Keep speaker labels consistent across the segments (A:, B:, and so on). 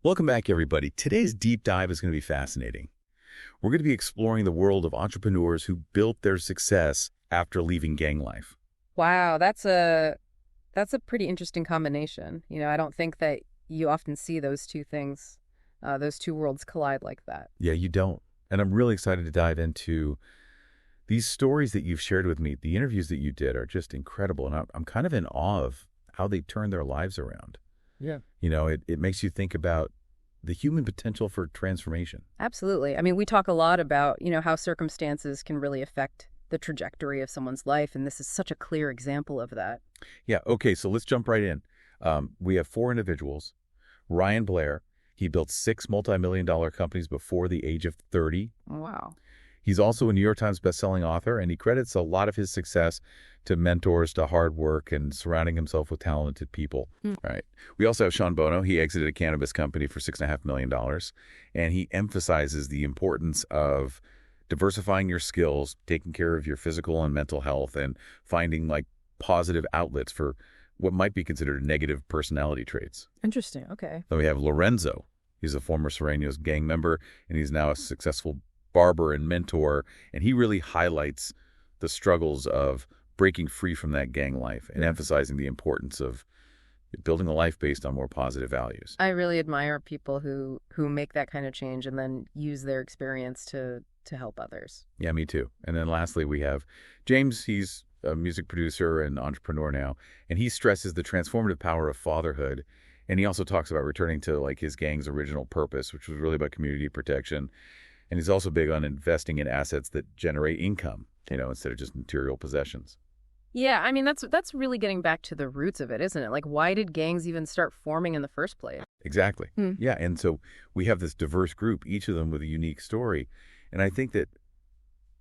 A: Welcome back, everybody. Today's deep dive is going to be fascinating. We're going to be exploring the world of entrepreneurs who built their success after leaving gang life.
B: Wow, that's a pretty interesting combination. I don't think that you often see those two things, those two worlds collide like that.
A: Yeah, you don't. And I'm really excited to dive into these stories that you've shared with me. The interviews that you did are just incredible. And I'm kind of in awe of how they turned their lives around.
B: Yeah.
A: It makes you think about the human potential for transformation.
B: Absolutely. I mean, we talk a lot about, how circumstances can really affect the trajectory of someone's life, and this is such a clear example of that.
A: Yeah, okay, so let's jump right in. We have four individuals. Ryan Blair, he built six multi-million-dollar companies before the age of 30.
B: Wow.
A: He's also a New York Times bestselling author, and he credits a lot of his success to mentors, to hard work, and surrounding himself with talented people. Right. We also have Sean Bono. He exited a cannabis company for $6.5 million, and he emphasizes the importance of diversifying your skills, taking care of your physical and mental health, and finding positive outlets for what might be considered negative personality traits.
B: Interesting. Okay.
A: Then we have Lorenzo. He's a former Serranos gang member, and he's now a successful barber and mentor, and he really highlights the struggles of breaking free from that gang life and emphasizing the importance of building a life based on more positive values.
B: I really admire people who make that kind of change and then use their experience to help others.
A: Yeah, me too. And then lastly, we have James. He's a music producer and entrepreneur now, and he stresses the transformative power of fatherhood. And he also talks about returning to his gang's original purpose, which was really about community protection. And he's also big on investing in assets that generate income, instead of just material possessions.
B: Yeah, I mean, that's really getting back to the roots of it, isn't it? Like, why did gangs even start forming in the first place?
A: Exactly. Yeah, and so we have this diverse group, each of them with a unique story. And I think that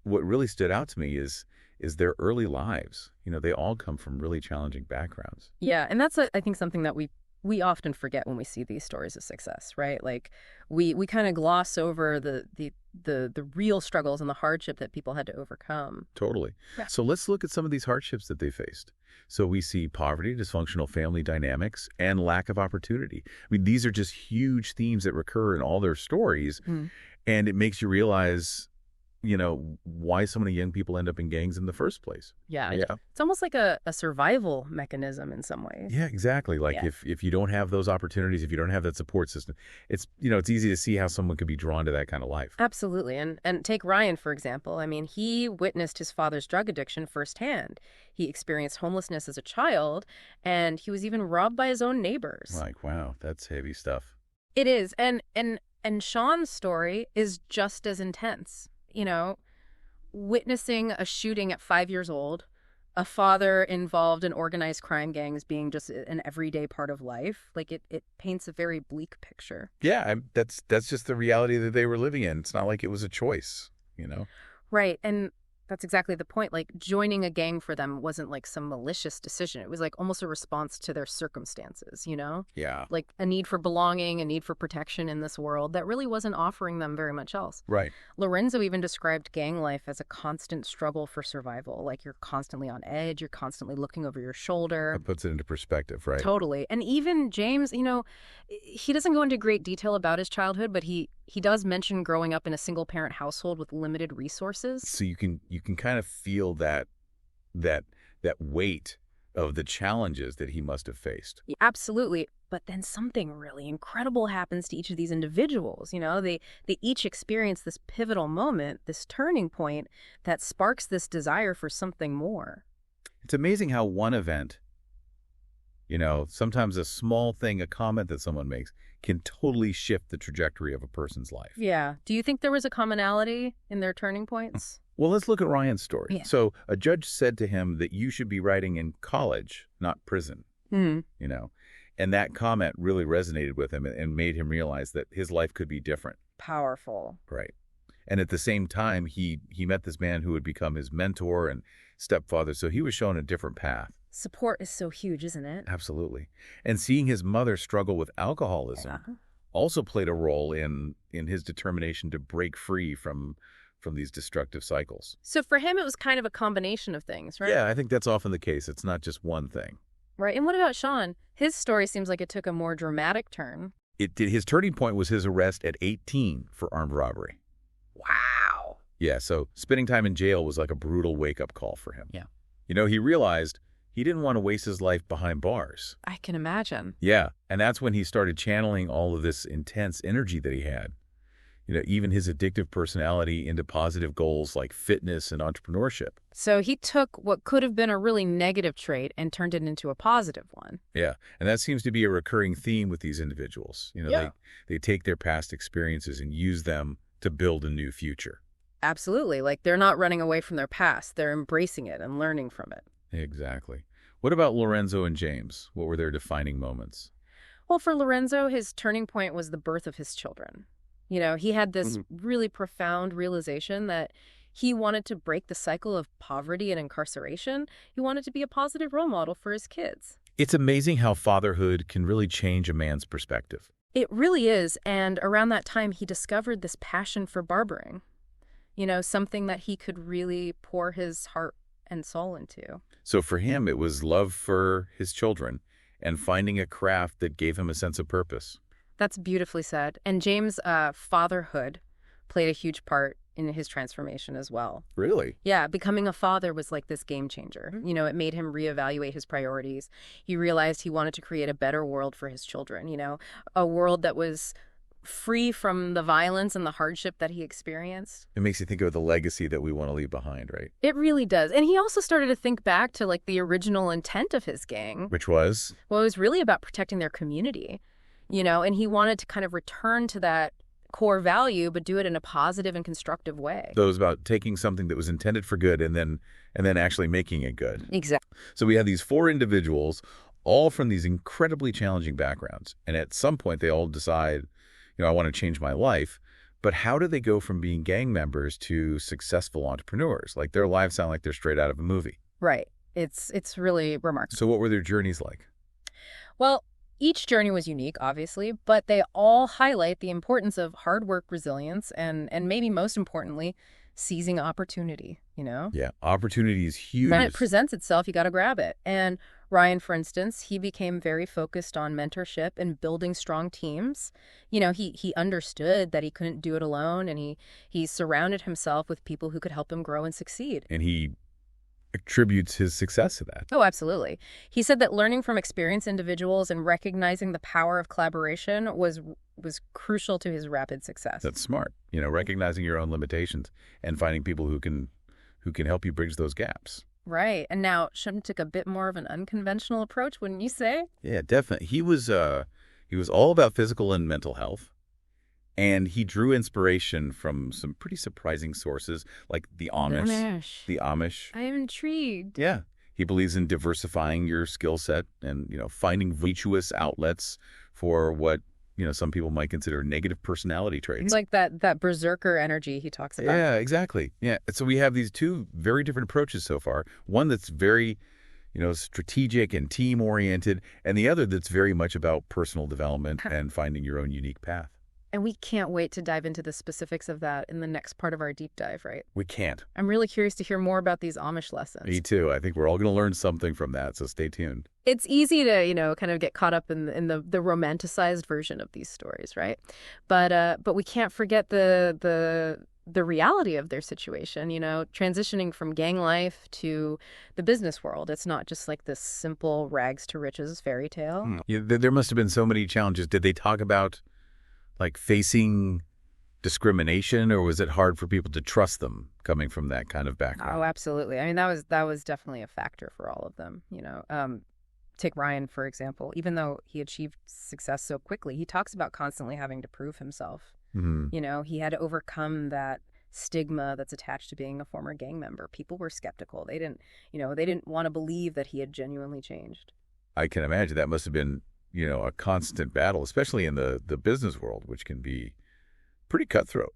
A: what really stood out to me is their early lives. They all come from really challenging backgrounds.
B: Yeah, and that's, I think, something that we often forget when we see these stories of success, right? Like, we kind of gloss over the real struggles and the hardship that people had to overcome.
A: Totally.
B: Yeah.
A: So let's look at some of these hardships that they faced. So we see poverty, dysfunctional family dynamics, and lack of opportunity. I mean, these are just huge themes that recur in all their stories. And it makes you realize, why so many young people end up in gangs in the first place.
B: Yeah.
A: Yeah.
B: It's almost like a survival mechanism in some ways.
A: Yeah, exactly. If you don't have those opportunities, if you don't have that support system, it's easy to see how someone could be drawn to that kind of life.
B: Absolutely. And take Ryan, for example. I mean, he witnessed his father's drug addiction firsthand. He experienced homelessness as a child, and he was even robbed by his own neighbors.
A: Wow, that's heavy stuff.
B: It is. And Sean's story is just as intense. Witnessing a shooting at 5 years old, a father involved in organized crime gangs being just an everyday part of life, it paints a very bleak picture.
A: Yeah, that's just the reality that they were living in. It's not like it was a choice,
B: Right. And that's exactly the point. Like, joining a gang for them wasn't like some malicious decision. It was like almost a response to their circumstances,
A: Yeah.
B: Like a need for belonging, a need for protection in this world that really wasn't offering them very much else.
A: Right.
B: Lorenzo even described gang life as a constant struggle for survival. Like, you're constantly on edge, you're constantly looking over your shoulder.
A: That puts it into perspective, right?
B: Totally. And even James, he doesn't go into great detail about his childhood, but he does mention growing up in a single parent household with limited resources.
A: So you can kind of feel that weight of the challenges that he must have faced.
B: Yeah, absolutely. But then something really incredible happens to each of these individuals. They each experience this pivotal moment, this turning point that sparks this desire for something more.
A: It's amazing how one event, sometimes a small thing, a comment that someone makes, can totally shift the trajectory of a person's life.
B: Yeah. Do you think there was a commonality in their turning points?
A: Well, let's look at Ryan's story.
B: Yeah.
A: So a judge said to him that you should be writing in college, not prison, and that comment really resonated with him and made him realize that his life could be different.
B: Powerful.
A: Right. And at the same time, he met this man who would become his mentor and stepfather. So he was shown a different path.
B: Support is so huge, isn't it?
A: Absolutely. And seeing his mother struggle with alcoholism also played a role in his determination to break free from these destructive cycles.
B: So for him, it was kind of a combination of things, right?
A: Yeah, I think that's often the case. It's not just one thing.
B: Right. And what about Sean? His story seems like it took a more dramatic turn.
A: His turning point was his arrest at 18 for armed robbery.
B: Wow.
A: Yeah, so spending time in jail was like a brutal wake-up call for him.
B: Yeah.
A: He realized he didn't want to waste his life behind bars.
B: I can imagine.
A: Yeah, and that's when he started channeling all of this intense energy that he had. Even his addictive personality into positive goals like fitness and entrepreneurship.
B: So he took what could have been a really negative trait and turned it into a positive one.
A: Yeah, and that seems to be a recurring theme with these individuals. They take their past experiences and use them to build a new future.
B: Absolutely. Like, they're not running away from their past. They're embracing it and learning from it.
A: Exactly. What about Lorenzo and James? What were their defining moments?
B: Well, for Lorenzo, his turning point was the birth of his children. He had this really profound realization that he wanted to break the cycle of poverty and incarceration. He wanted to be a positive role model for his kids.
A: It's amazing how fatherhood can really change a man's perspective.
B: It really is. And around that time, he discovered this passion for barbering. Something that he could really pour his heart and soul into.
A: So for him, it was love for his children and finding a craft that gave him a sense of purpose.
B: That's beautifully said. And James' fatherhood played a huge part in his transformation as well.
A: Really?
B: Yeah, becoming a father was like this game changer. It made him reevaluate his priorities. He realized he wanted to create a better world for his children, a world that was free from the violence and the hardship that he experienced.
A: It makes you think of the legacy that we want to leave behind, right?
B: It really does. And he also started to think back to like the original intent of his gang.
A: Which was?
B: Well, it was really about protecting their community, and he wanted to kind of return to that core value, but do it in a positive and constructive way.
A: So it was about taking something that was intended for good and then actually making it good.
B: Exactly.
A: So we have these 4 individuals, all from these incredibly challenging backgrounds. And at some point, they all decide, I want to change my life. But how do they go from being gang members to successful entrepreneurs? Like, their lives sound like they're straight out of a movie.
B: Right. It's really remarkable.
A: So what were their journeys like?
B: Well, each journey was unique, obviously, but they all highlight the importance of hard work, resilience, and maybe most importantly, seizing opportunity,
A: Yeah, opportunity is huge.
B: When it presents itself, you got to grab it. And Ryan, for instance, he became very focused on mentorship and building strong teams. He understood that he couldn't do it alone, and he surrounded himself with people who could help him grow and succeed.
A: And he attributes his success to that.
B: Oh, absolutely. He said that learning from experienced individuals and recognizing the power of collaboration was crucial to his rapid success.
A: That's smart. Recognizing your own limitations and finding people who can help you bridge those gaps.
B: Right. And now Shum took a bit more of an unconventional approach, wouldn't you say?
A: Yeah, definitely. He was all about physical and mental health. And he drew inspiration from some pretty surprising sources, like the Amish. The Amish.
B: I am intrigued.
A: Yeah. He believes in diversifying your skill set and, finding virtuous outlets for what, some people might consider negative personality traits.
B: It's like that berserker energy he talks about.
A: Yeah, exactly. Yeah. So we have these 2 very different approaches so far. One that's very, strategic and team-oriented, and the other that's very much about personal development and finding your own unique path.
B: And we can't wait to dive into the specifics of that in the next part of our deep dive, right?
A: We can't.
B: I'm really curious to hear more about these Amish lessons.
A: Me too. I think we're all going to learn something from that, so stay tuned.
B: It's easy to, kind of get caught up in the romanticized version of these stories, right? But we can't forget the reality of their situation, transitioning from gang life to the business world. It's not just like this simple rags to riches fairy tale.
A: Yeah, there must have been so many challenges. Did they talk about like facing discrimination, or was it hard for people to trust them coming from that kind of background?
B: Oh, absolutely. I mean, that was definitely a factor for all of them. Take Ryan, for example. Even though he achieved success so quickly, he talks about constantly having to prove himself.
A: Mm-hmm.
B: He had to overcome that stigma that's attached to being a former gang member. People were skeptical. They didn't want to believe that he had genuinely changed.
A: I can imagine that must have been a constant battle, especially in the business world, which can be pretty cutthroat.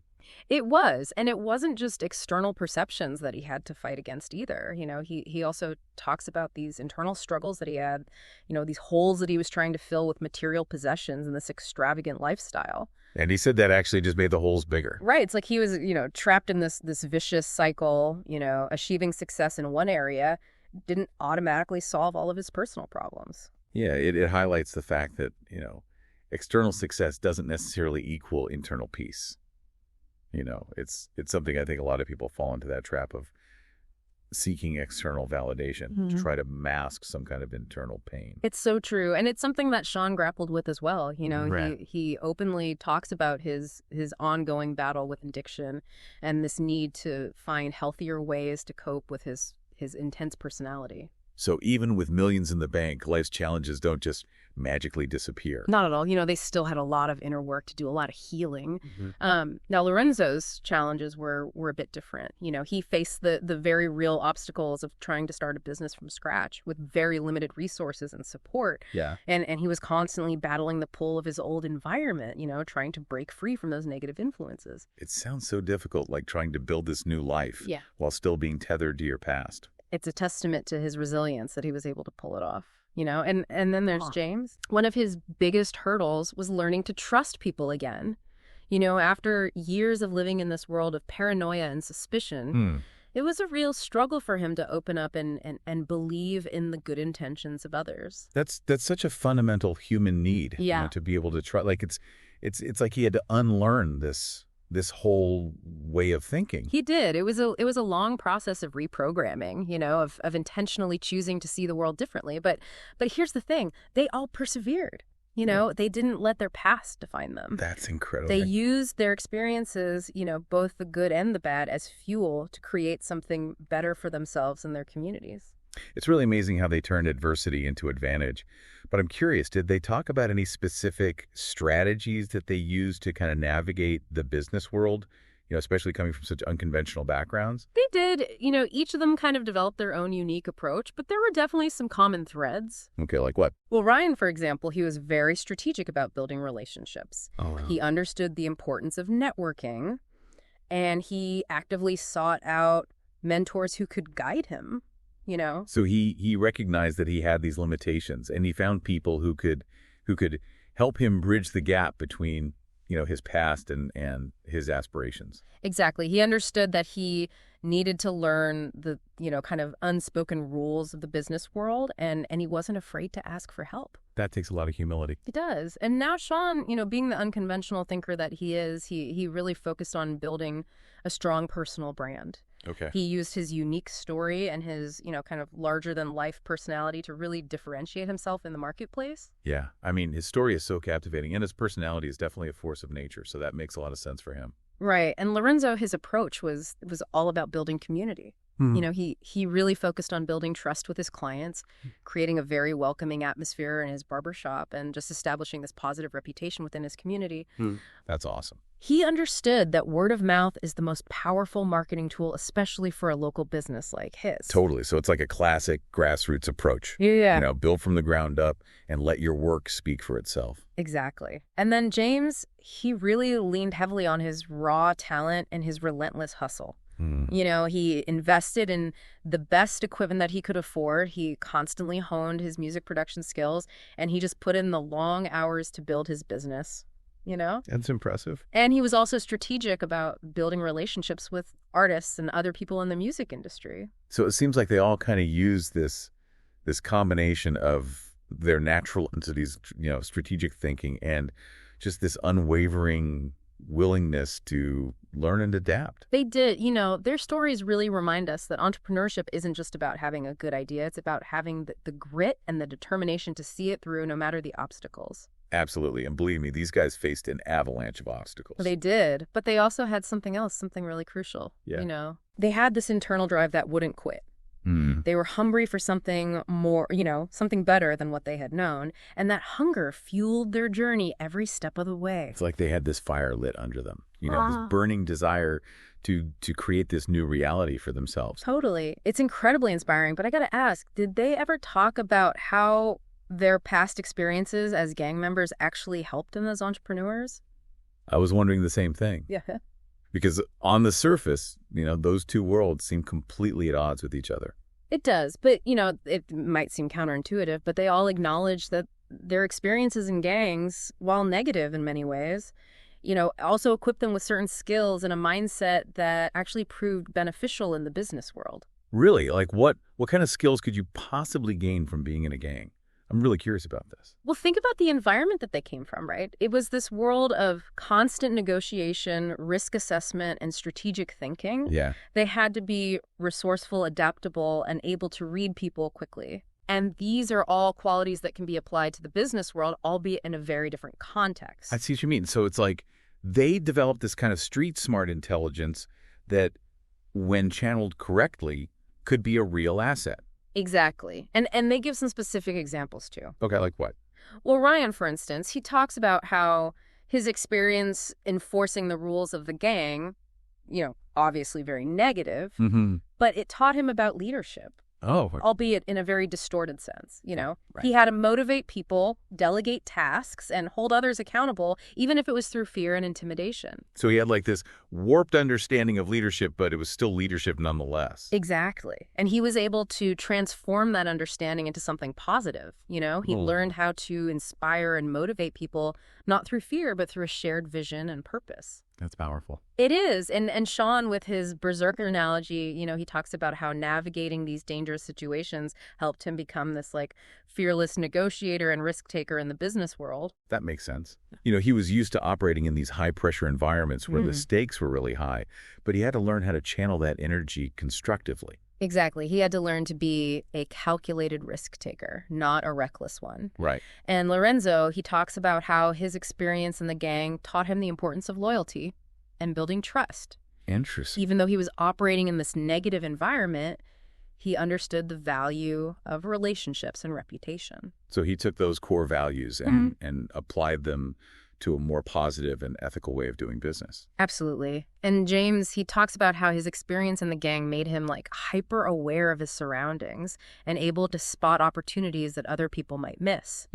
B: It was, and it wasn't just external perceptions that he had to fight against either. He also talks about these internal struggles that he had, these holes that he was trying to fill with material possessions and this extravagant lifestyle.
A: And he said that actually just made the holes bigger.
B: Right. It's like he was, trapped in this vicious cycle. Achieving success in one area didn't automatically solve all of his personal problems.
A: Yeah, it highlights the fact that, external success doesn't necessarily equal internal peace. It's something I think a lot of people fall into that trap of seeking external validation to try to mask some kind of internal pain.
B: It's so true. And it's something that Sean grappled with as well.
A: Right.
B: He openly talks about his ongoing battle with addiction and this need to find healthier ways to cope with his intense personality.
A: So even with millions in the bank, life's challenges don't just magically disappear.
B: Not at all. They still had a lot of inner work to do, a lot of healing. Now, Lorenzo's challenges were a bit different. He faced the very real obstacles of trying to start a business from scratch with very limited resources and support.
A: Yeah.
B: And he was constantly battling the pull of his old environment, trying to break free from those negative influences.
A: It sounds so difficult, like trying to build this new life while still being tethered to your past.
B: It's a testament to his resilience that he was able to pull it off. And then there's James. One of his biggest hurdles was learning to trust people again. After years of living in this world of paranoia and suspicion, it was a real struggle for him to open up and believe in the good intentions of others.
A: That's such a fundamental human need. To be able to trust. Like it's like he had to unlearn this whole way of thinking.
B: He did. It was a long process of reprogramming, of intentionally choosing to see the world differently. But here's the thing. They all persevered. They didn't let their past define them.
A: That's incredible.
B: They used their experiences, both the good and the bad, as fuel to create something better for themselves and their communities.
A: It's really amazing how they turned adversity into advantage. But I'm curious, did they talk about any specific strategies that they used to kind of navigate the business world, especially coming from such unconventional backgrounds?
B: They did. Each of them kind of developed their own unique approach, but there were definitely some common threads.
A: Okay, like what?
B: Well, Ryan, for example, he was very strategic about building relationships.
A: Oh, wow.
B: He understood the importance of networking, and he actively sought out mentors who could guide him.
A: So he recognized that he had these limitations, and he found people who could help him bridge the gap between, his past and his aspirations.
B: Exactly. He understood that he needed to learn the, kind of unspoken rules of the business world, and he wasn't afraid to ask for help.
A: That takes a lot of humility.
B: It does. And now Sean, being the unconventional thinker that he is, he really focused on building a strong personal brand.
A: Okay.
B: He used his unique story and his, kind of larger-than-life personality to really differentiate himself in the marketplace.
A: Yeah. I mean, his story is so captivating, and his personality is definitely a force of nature, so that makes a lot of sense for him.
B: Right. And Lorenzo, his approach was all about building community. He really focused on building trust with his clients, creating a very welcoming atmosphere in his barbershop, and just establishing this positive reputation within his community.
A: That's awesome.
B: He understood that word of mouth is the most powerful marketing tool, especially for a local business like his.
A: Totally. So it's like a classic grassroots approach.
B: Yeah.
A: Build from the ground up and let your work speak for itself.
B: Exactly. And then James, he really leaned heavily on his raw talent and his relentless hustle. He invested in the best equipment that he could afford. He constantly honed his music production skills, and he just put in the long hours to build his business.
A: That's impressive.
B: And he was also strategic about building relationships with artists and other people in the music industry.
A: So it seems like they all kind of use this combination of their natural entities, strategic thinking, and just this unwavering willingness to learn and adapt.
B: They did. Their stories really remind us that entrepreneurship isn't just about having a good idea. It's about having the grit and the determination to see it through no matter the obstacles.
A: Absolutely. And believe me, these guys faced an avalanche of obstacles.
B: They did. But they also had something else, something really crucial.
A: Yeah.
B: They had this internal drive that wouldn't quit. They were hungry for something more, something better than what they had known. And that hunger fueled their journey every step of the way.
A: It's like they had this fire lit under them, this burning desire to create this new reality for themselves.
B: Totally. It's incredibly inspiring. But I got to ask, did they ever talk about how their past experiences as gang members actually helped them as entrepreneurs?
A: I was wondering the same thing.
B: Yeah.
A: Because on the surface, those two worlds seem completely at odds with each other.
B: It does. But, it might seem counterintuitive, but they all acknowledge that their experiences in gangs, while negative in many ways, also equipped them with certain skills and a mindset that actually proved beneficial in the business world.
A: Really? Like what kind of skills could you possibly gain from being in a gang? I'm really curious about this.
B: Well, think about the environment that they came from, right? It was this world of constant negotiation, risk assessment, and strategic thinking.
A: Yeah.
B: They had to be resourceful, adaptable, and able to read people quickly. And these are all qualities that can be applied to the business world, albeit in a very different context.
A: I see what you mean. So it's like they developed this kind of street smart intelligence that, when channeled correctly, could be a real asset.
B: Exactly. And they give some specific examples, too.
A: Okay, like what?
B: Well, Ryan, for instance, he talks about how his experience enforcing the rules of the gang, obviously very negative, but it taught him about leadership.
A: Oh.
B: Albeit in a very distorted sense,
A: Right.
B: He had to motivate people, delegate tasks, and hold others accountable, even if it was through fear and intimidation.
A: So he had like this warped understanding of leadership, but it was still leadership nonetheless.
B: Exactly. And he was able to transform that understanding into something positive, He learned how to inspire and motivate people, not through fear, but through a shared vision and purpose.
A: That's powerful.
B: It is. And Sean, with his berserker analogy, he talks about how navigating these dangerous situations helped him become this fearless negotiator and risk taker in the business world.
A: That makes sense. He was used to operating in these high pressure environments where the stakes were really high, but he had to learn how to channel that energy constructively.
B: Exactly. He had to learn to be a calculated risk taker, not a reckless one.
A: Right.
B: And Lorenzo, he talks about how his experience in the gang taught him the importance of loyalty and building trust.
A: Interesting.
B: Even though he was operating in this negative environment, he understood the value of relationships and reputation.
A: So he took those core values and applied them to a more positive and ethical way of doing business.
B: Absolutely. And James, he talks about how his experience in the gang made him hyper aware of his surroundings and able to spot opportunities that other people might miss.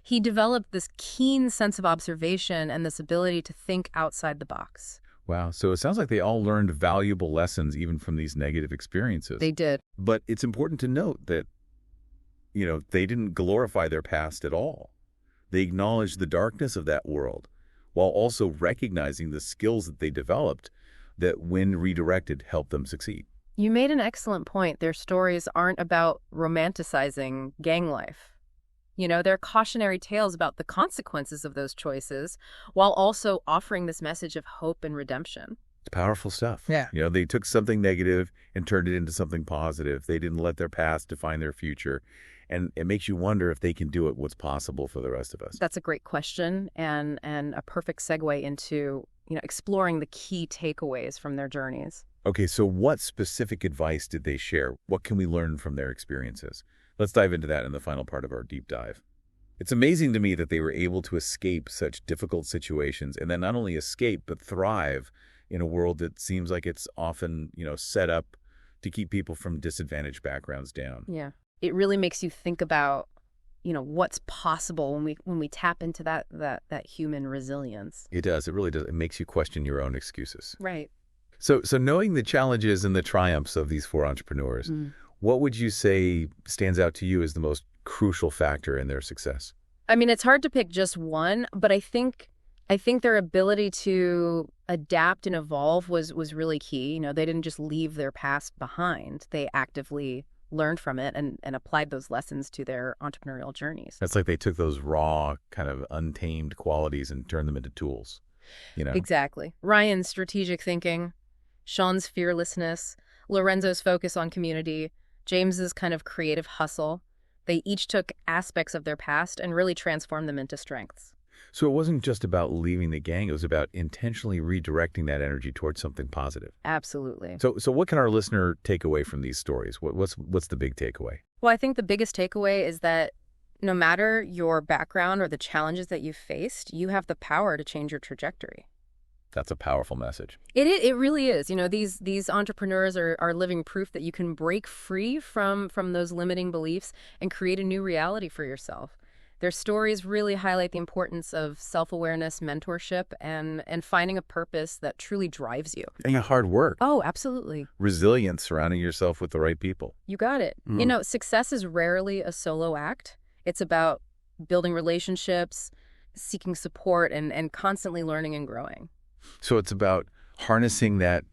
B: He developed this keen sense of observation and this ability to think outside the box.
A: Wow. So it sounds like they all learned valuable lessons even from these negative experiences.
B: They did.
A: But it's important to note that, they didn't glorify their past at all. They acknowledged the darkness of that world while also recognizing the skills that they developed that, when redirected, helped them succeed.
B: You made an excellent point. Their stories aren't about romanticizing gang life. They're cautionary tales about the consequences of those choices while also offering this message of hope and redemption.
A: It's powerful stuff.
B: Yeah.
A: They took something negative and turned it into something positive. They didn't let their past define their future. And it makes you wonder if they can do it, what's possible for the rest of us.
B: That's a great question and a perfect segue into, exploring the key takeaways from their journeys.
A: Okay, so what specific advice did they share? What can we learn from their experiences? Let's dive into that in the final part of our deep dive. It's amazing to me that they were able to escape such difficult situations and then not only escape, but thrive in a world that seems like it's often, set up to keep people from disadvantaged backgrounds down.
B: Yeah. It really makes you think about, what's possible when we tap into that human resilience.
A: It does. It really does. It makes you question your own excuses.
B: Right.
A: So knowing the challenges and the triumphs of these four entrepreneurs, what would you say stands out to you as the most crucial factor in their success?
B: I mean, it's hard to pick just one, but I think their ability to adapt and evolve was really key. They didn't just leave their past behind. They actively learned from it and applied those lessons to their entrepreneurial journeys.
A: That's like they took those raw, kind of untamed qualities and turned them into tools,
B: Exactly. Ryan's strategic thinking, Sean's fearlessness, Lorenzo's focus on community, James's kind of creative hustle. They each took aspects of their past and really transformed them into strengths.
A: So it wasn't just about leaving the gang. It was about intentionally redirecting that energy towards something positive.
B: Absolutely.
A: So what can our listener take away from these stories? What's the big takeaway?
B: Well, I think the biggest takeaway is that no matter your background or the challenges that you've faced, you have the power to change your trajectory.
A: That's a powerful message.
B: It really is. These entrepreneurs are living proof that you can break free from those limiting beliefs and create a new reality for yourself. Their stories really highlight the importance of self-awareness, mentorship, and finding a purpose that truly drives you.
A: And hard work.
B: Oh, absolutely.
A: Resilience, surrounding yourself with the right people.
B: You got it. Success is rarely a solo act. It's about building relationships, seeking support, and constantly learning and growing.
A: So it's about harnessing that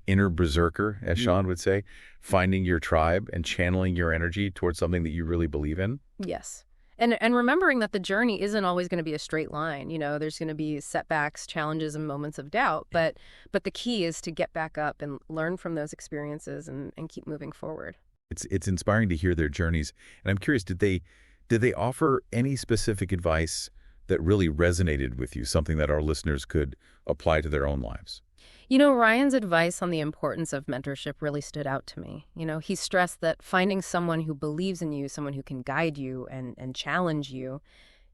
A: inner berserker, as Sean would say, finding your tribe and channeling your energy towards something that you really believe in.
B: Yes. And remembering that the journey isn't always going to be a straight line. There's going to be setbacks, challenges, and moments of doubt. But the key is to get back up and learn from those experiences and keep moving forward.
A: It's inspiring to hear their journeys. And I'm curious, did they offer any specific advice that really resonated with you, something that our listeners could apply to their own lives?
B: Ryan's advice on the importance of mentorship really stood out to me. He stressed that finding someone who believes in you, someone who can guide you and challenge you,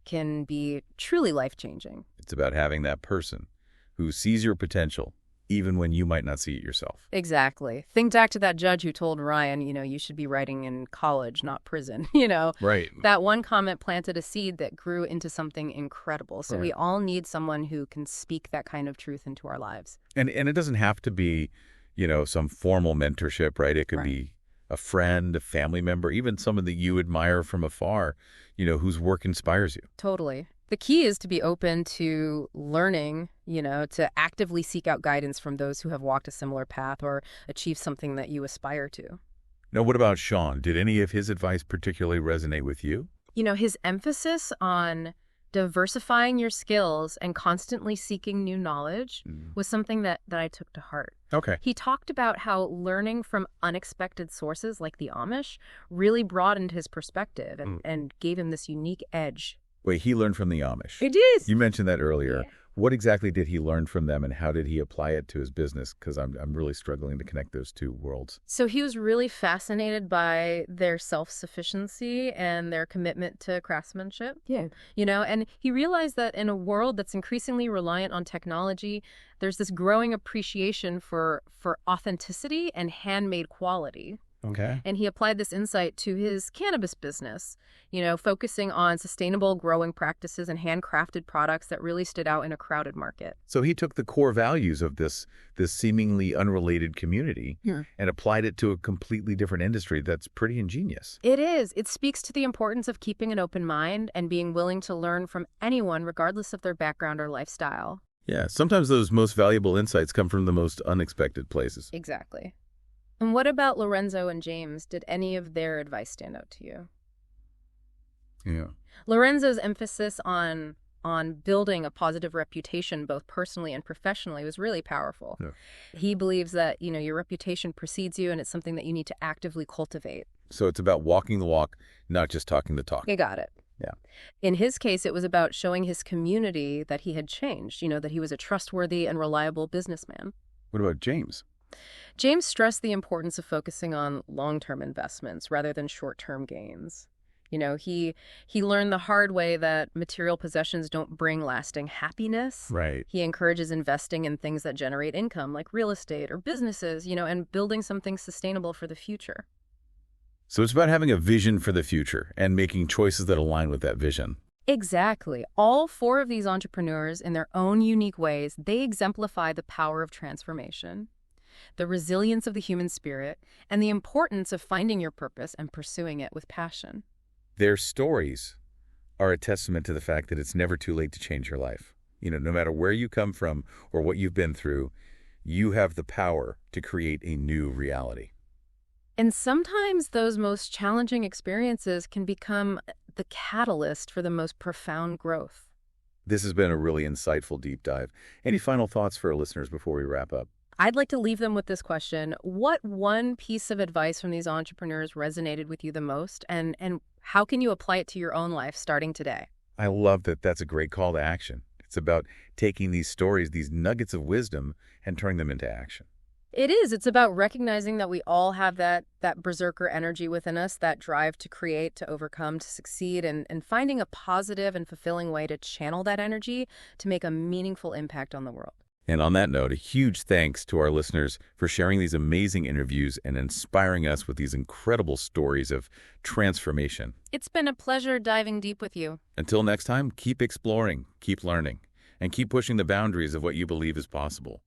B: can be truly life-changing.
A: It's about having that person who sees your potential, even when you might not see it yourself.
B: Exactly. Think back to that judge who told Ryan, you should be writing in college, not prison.
A: Right.
B: That one comment planted a seed that grew into something incredible. So
A: Right.
B: we all need someone who can speak that kind of truth into our lives.
A: And it doesn't have to be, some formal mentorship, right? It could
B: Right.
A: be a friend, a family member, even someone that you admire from afar, whose work inspires you.
B: Totally. The key is to be open to learning, to actively seek out guidance from those who have walked a similar path or achieved something that you aspire to.
A: Now, what about Sean? Did any of his advice particularly resonate with you?
B: His emphasis on diversifying your skills and constantly seeking new knowledge was something that I took to heart.
A: Okay.
B: He talked about how learning from unexpected sources like the Amish really broadened his perspective and gave him this unique edge.
A: Wait, he learned from the Amish.
B: It is.
A: You mentioned that earlier.
B: Yeah.
A: What exactly did he learn from them, and how did he apply it to his business? Because I'm really struggling to connect those two worlds.
B: So he was really fascinated by their self-sufficiency and their commitment to craftsmanship.
C: Yeah.
B: And he realized that in a world that's increasingly reliant on technology, there's this growing appreciation for authenticity and handmade quality.
A: Okay.
B: And he applied this insight to his cannabis business, focusing on sustainable growing practices and handcrafted products that really stood out in a crowded market.
A: So he took the core values of this seemingly unrelated community and applied it to a completely different industry. That's pretty ingenious.
B: It is. It speaks to the importance of keeping an open mind and being willing to learn from anyone, regardless of their background or lifestyle.
A: Yeah, sometimes those most valuable insights come from the most unexpected places.
B: Exactly. And what about Lorenzo and James? Did any of their advice stand out to you?
A: Yeah.
B: Lorenzo's emphasis on building a positive reputation, both personally and professionally, was really powerful.
A: Yeah.
B: He believes that, your reputation precedes you and it's something that you need to actively cultivate.
A: So it's about walking the walk, not just talking the talk.
B: You got it.
A: Yeah.
B: In his case, it was about showing his community that he had changed, that he was a trustworthy and reliable businessman.
A: What about James?
B: James stressed the importance of focusing on long-term investments rather than short-term gains. He learned the hard way that material possessions don't bring lasting happiness.
A: Right.
B: He encourages investing in things that generate income, like real estate or businesses, and building something sustainable for the future.
A: So it's about having a vision for the future and making choices that align with that vision.
B: Exactly. All four of these entrepreneurs, in their own unique ways, they exemplify the power of transformation, the resilience of the human spirit, and the importance of finding your purpose and pursuing it with passion.
A: Their stories are a testament to the fact that it's never too late to change your life. No matter where you come from or what you've been through, you have the power to create a new reality.
B: And sometimes those most challenging experiences can become the catalyst for the most profound growth.
A: This has been a really insightful deep dive. Any final thoughts for our listeners before we wrap up?
B: I'd like to leave them with this question. What one piece of advice from these entrepreneurs resonated with you the most, and how can you apply it to your own life starting today?
A: I love that. That's a great call to action. It's about taking these stories, these nuggets of wisdom, and turning them into action.
B: It is. It's about recognizing that we all have that berserker energy within us, that drive to create, to overcome, to succeed, and finding a positive and fulfilling way to channel that energy to make a meaningful impact on the world.
A: And on that note, a huge thanks to our listeners for sharing these amazing interviews and inspiring us with these incredible stories of transformation.
B: It's been a pleasure diving deep with you.
A: Until next time, keep exploring, keep learning, and keep pushing the boundaries of what you believe is possible.